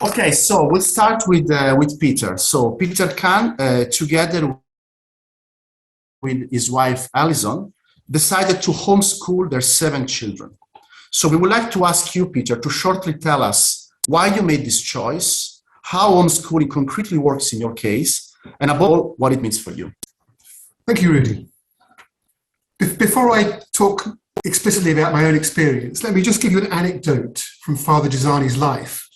Okay, so we'll start with Peter. So Peter Kahn, together with his wife Alison, decided to homeschool their 7 children. So we would like to ask you, Peter, to shortly tell us why you made this choice, how homeschooling concretely works in your case, and above all, what it means for you. Thank you, Rudi. Before I talk explicitly about my own experience, let me just give you an anecdote from Father Giussani's life.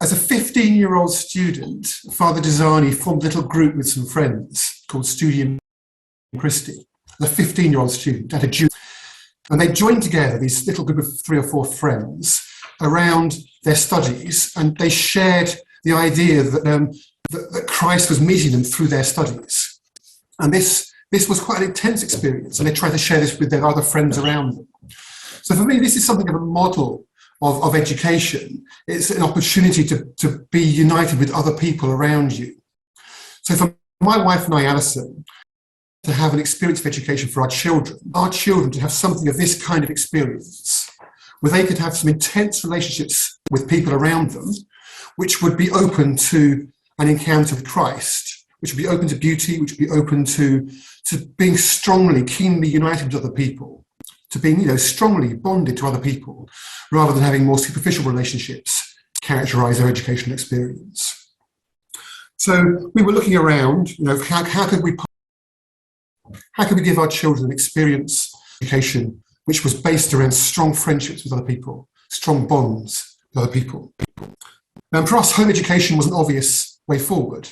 As a 15-year-old student, Father Giussani formed a little group with some friends called Studium Christi. As a 15-year-old student at a Jew, and they joined together, this little group of 3 or 4 friends, around their studies, and they shared the idea that Christ was meeting them through their studies. And this was quite an intense experience, and they tried to share this with their other friends around them. So for me, this is something of a model of education. It's an opportunity to be united with other people around you. So for my wife and I, Alison, to have an experience of education for our children to have something of this kind of experience, where they could have some intense relationships with people around them, which would be open to an encounter with Christ, which would be open to beauty, which would be open to being strongly, keenly united with other people, to being, strongly bonded to other people, rather than having more superficial relationships characterize their educational experience. So we were looking around, how could we give our children an experience education which was based around strong friendships with other people, strong bonds with other people. And for us, home education was an obvious way forward,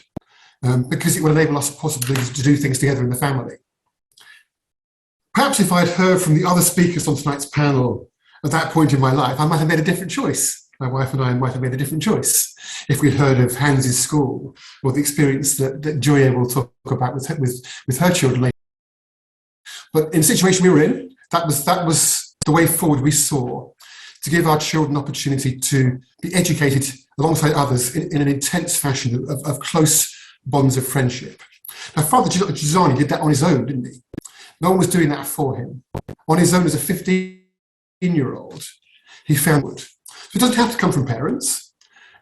because it would enable us possibly to do things together in the family. Perhaps if I'd heard from the other speakers on tonight's panel at that point in my life, I might have made a different choice. My wife and I might have made a different choice if we'd heard of Hans's school or the experience that Gioia will talk about with her children later. But in the situation we were in, that was the way forward we saw, to give our children an opportunity to be educated alongside others in an intense fashion of close bonds of friendship. Now, Father Giussani did that on his own, didn't he? No one was doing that for him. On his own as a 15-year-old, he found it. So it doesn't have to come from parents,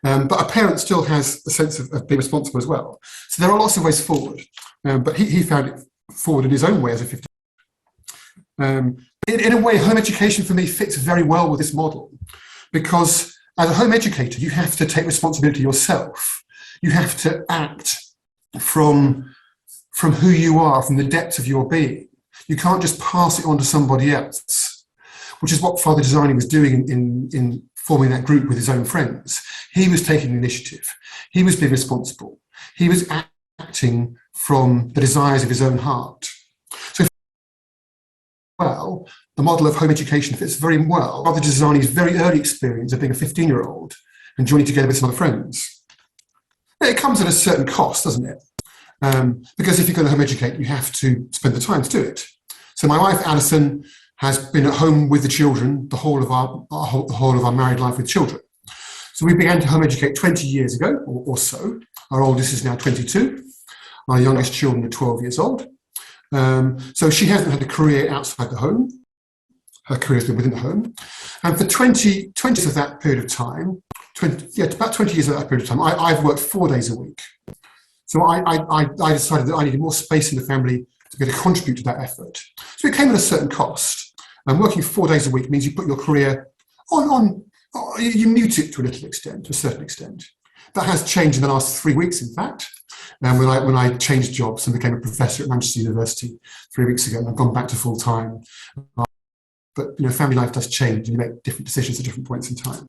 but a parent still has a sense of being responsible as well. So there are lots of ways forward, but he found it forward in his own way as a 15-year-old. In a way, home education for me fits very well with this model, because as a home educator, you have to take responsibility yourself. You have to act from who you are, from the depths of your being. You can't just pass it on to somebody else, which is what Father Giussani was doing in forming that group with his own friends. He was taking the initiative. He was being responsible. He was acting from the desires of his own heart. So well, the model of home education fits very well Father Giussani's very early experience of being a 15-year-old and joining together with some other friends. It comes at a certain cost, doesn't it? Because if you're going to home educate, you have to spend the time to do it. So my wife, Alison, has been at home with the children the whole of our married life with children. So we began to home educate 20 years ago or so. Our oldest is now 22. Our youngest children are 12 years old. So she hasn't had a career outside the home. Her career has been within the home. And for 20 years of that period of time, about 20 years of that period of time, I've worked 4 days a week. So I decided that I needed more space in the family to be able to contribute to that effort. So it came at a certain cost. And working 4 days a week means you put your career you mute it to a certain extent. That has changed in the last 3 weeks, in fact. And when I changed jobs and became a professor at Manchester University 3 weeks ago, and I've gone back to full time. But family life does change, and you make different decisions at different points in time.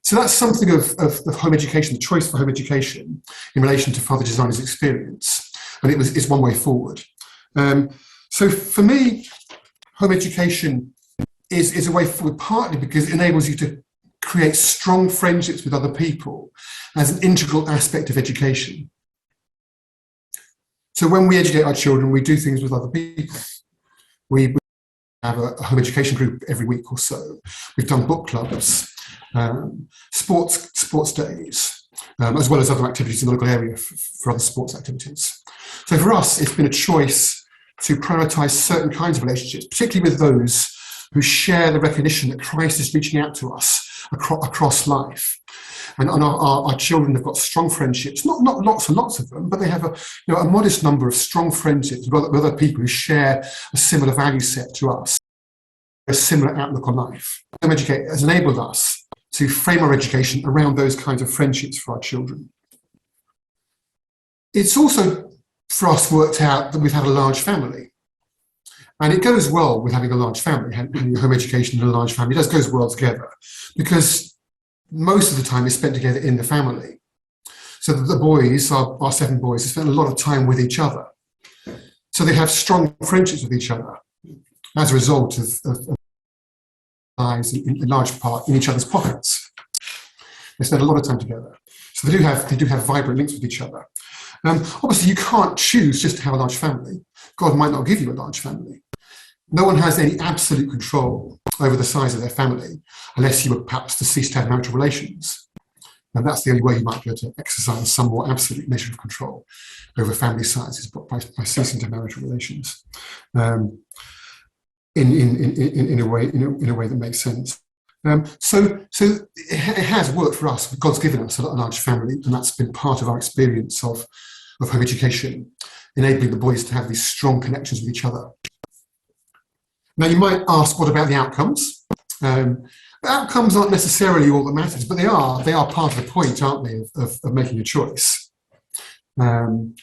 So that's something of home education, the choice for home education in relation to Father Giussani's experience, and it's one way forward. So for me, home education is a way forward, partly because it enables you to create strong friendships with other people as an integral aspect of education. So when we educate our children, we do things with other people. We have a home education group every week or so. We've done book clubs, sports days, as well as other activities in the local area for other sports activities. So for us, it's been a choice to prioritise certain kinds of relationships, particularly with those who share the recognition that Christ is reaching out to us across life. And our children have got strong friendships, not lots and lots of them, but they have a modest number of strong friendships with other people who share a similar value set to us, a similar outlook on life. Home education has enabled us to frame our education around those kinds of friendships for our children. It's also, for us, worked out that we've had a large family. And it goes well with having a large family, having home education in a large family. It just goes well together because most of the time is spent together in the family. So the boys, our 7 boys, have spent a lot of time with each other. So they have strong friendships with each other as a result of lives in large part in each other's pockets. They spend a lot of time together. So they do have vibrant links with each other. Obviously, you can't choose just to have a large family. God might not give you a large family. No one has any absolute control over the size of their family unless you were perhaps to cease to have marital relations. And that's the only way you might be able to exercise some more absolute measure of control over family size is by ceasing to have marital relations in a way that makes sense. So it has worked for us. God's given us a large family, and that's been part of our experience of home education, enabling the boys to have these strong connections with each other. Now, you might ask, what about the outcomes? The outcomes aren't necessarily all that matters, but they are part of the point, aren't they, of making a choice. And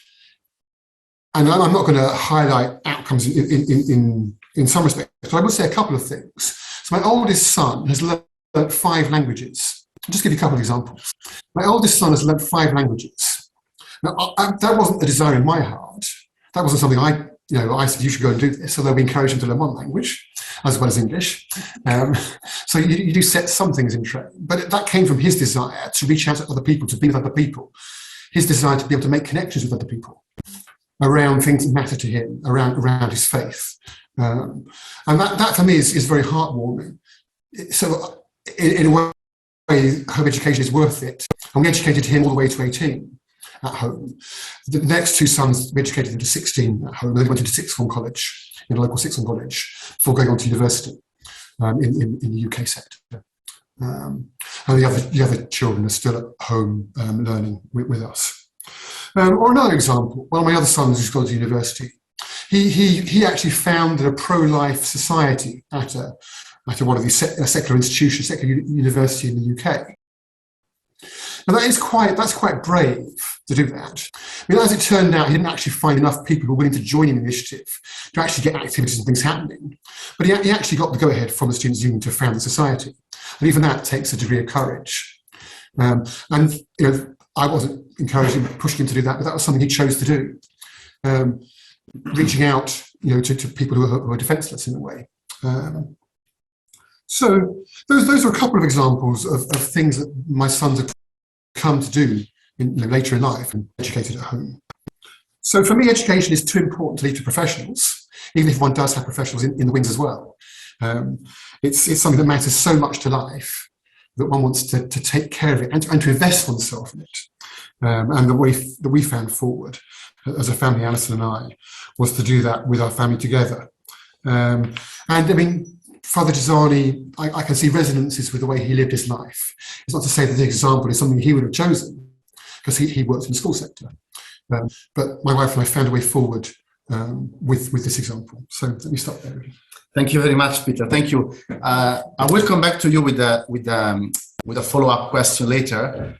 I'm not going to highlight outcomes in some respects, but I will say a couple of things. So my oldest son has learned 5 languages. I'll just give you a couple of examples. My oldest son has learned 5 languages. Now, that wasn't a desire in my heart. That wasn't something I said, you should go and do this, although we encourage him to learn 1 language, as well as English. So you do set some things in train. But that came from his desire to reach out to other people, to be with other people. His desire to be able to make connections with other people around things that matter to him, around his faith. And that for me is very heartwarming. So in a way, home education is worth it. And we educated him all the way to 18 at home. The next 2 sons, we educated them to 16 at home. They went into sixth form college, in a local sixth form college, before going on to university in the UK sector. And the other children are still at home learning with us. Or another example, one of my other sons who's gone to university, he actually founded a pro-life society at one of these secular institutions, secular university in the UK. Now that's quite brave to do that. I mean, as it turned out, he didn't actually find enough people who were willing to join in the initiative to actually get activities and things happening. But he actually got the go-ahead from the Students' Union to found the society. And even that takes a degree of courage. And I wasn't encouraging, pushing him to do that, but that was something he chose to do. Reaching out, to people who are defenceless in a way. So those are a couple of examples of things that my sons have come to do later in life and educated at home. So for me, education is too important to leave to professionals, even if one does have professionals in the wings as well. It's something that matters so much to life that one wants to take care of it and to invest oneself in it. And the way that we found forward as a family, Alison and I, was to do that with our family together. And I mean, Father Giussani, I can see resonances with the way he lived his life. It's not to say that the example is something he would have chosen, because he worked in the school sector. But my wife and I found a way forward with this example. So let me stop there. Thank you very much, Peter. Thank you. I will come back to you with a follow-up question later.